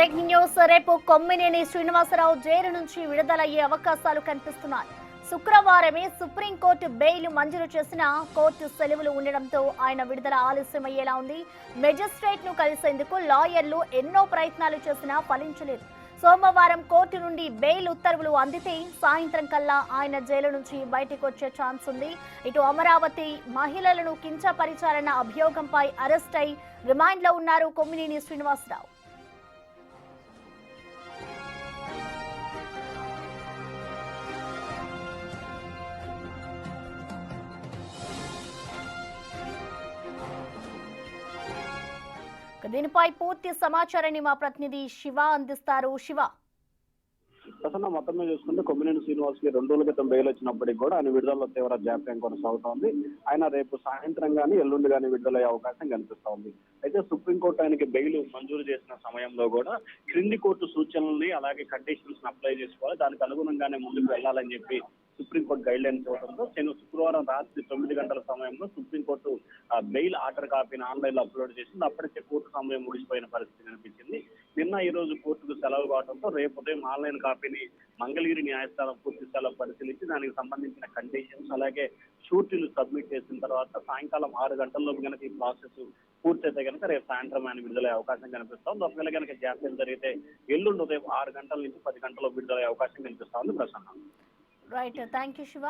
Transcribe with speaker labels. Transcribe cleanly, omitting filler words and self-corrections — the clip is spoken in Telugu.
Speaker 1: Breaking news. రేపు కొమ్మినేని శ్రీనివాసరావు జైలు నుంచి విడుదలయ్యే అవకాశాలు కనిపిస్తున్నాయి. శుక్రవారమే సుప్రీంకోర్టు బెయిల్ మంజూరు చేసిన కోర్టు సెలవులు ఉండడంతో ఆయన విడుదల ఆలస్యమయ్యేలా ఉంది. మెజిస్ట్రేట్ ను కలిసేందుకు లాయర్లు ఎన్నో ప్రయత్నాలు చేసినా ఫలించలేదు. సోమవారం కోర్టు నుండి బెయిల్ ఉత్తర్వులు అందితే సాయంత్రం కల్లా ఆయన జైలు నుంచి బయటకు వచ్చే ఛాన్స్ ఉంది. ఇటు అమరావతి మహిళలను కించపరిచారన్న అభియోగంపై అరెస్ట్ అయి రిమాండ్ లో ఉన్నారు కొమ్మినేని శ్రీనివాసరావు. దీనిపై పూర్తి సమాచారాన్ని మా ప్రతినిధి శివ అందిస్తారు. శివ,
Speaker 2: ప్రసన్న మొత్తం మీద చూసుకుంటే కొమ్మినేని శ్రీనివాస్ కి 2 రోజుల క్రితం బెయిల్ వచ్చినప్పటికీ కూడా ఆయన విడుదలలో తీవ్ర జాప్యం కొనసాగుతోంది. ఆయన రేపు సాయంత్రం గానీ ఎల్లుండి గానీ విడుదలయ్యే అవకాశం కనిపిస్తోంది. అయితే సుప్రీంకోర్టు ఆయనకి బెయిల్ మంజూరు చేసిన సమయంలో కూడా క్రింది కోర్టు సూచనల్ని అలాగే కండిషన్స్ అప్లై చేసుకోవాలి, దానికి అనుగుణంగానే ముందుకు వెళ్లాలని చెప్పి సుప్రీంకోర్టు గైడ్ లైన్స్ ఇవ్వడంతో శుక్రవారం రాత్రి 9 గంటల సమయంలో సుప్రీంకోర్టు బెయిల్ ఆర్డర్ కాపీని ఆన్లైన్ లో అప్లోడ్ చేసింది. అప్పటికే కోర్టు సమయం ముగిసిపోయిన పరిస్థితి కనిపించింది. నిన్న ఈ రోజు కోర్టుకు సెలవు కావడంతో రేపు ఉదయం ఆన్లైన్ కాపీని మంగళగిరి న్యాయస్థానం పూర్తి స్థాయిలో పరిశీలించి దానికి సంబంధించిన కండిషన్స్ అలాగే షూరిటీలు సబ్మిట్ చేసిన తర్వాత సాయంకాలం 6 గంటల్లోపు కనుక ఈ ప్రాసెస్ పూర్తయితే కనుక రేపు సాయంత్రం ఆయన విడుదలయ్యే అవకాశం కనిపిస్తోంది. ఒకవేళ కనుక జాప్యం జరిగితే ఎల్లుండి ఉదయం 6 గంటల నుంచి 10 గంటల్లో విడుదలయ్యే అవకాశం కనిపిస్తోంది. Prasanna.
Speaker 1: Right, thank you Shiva.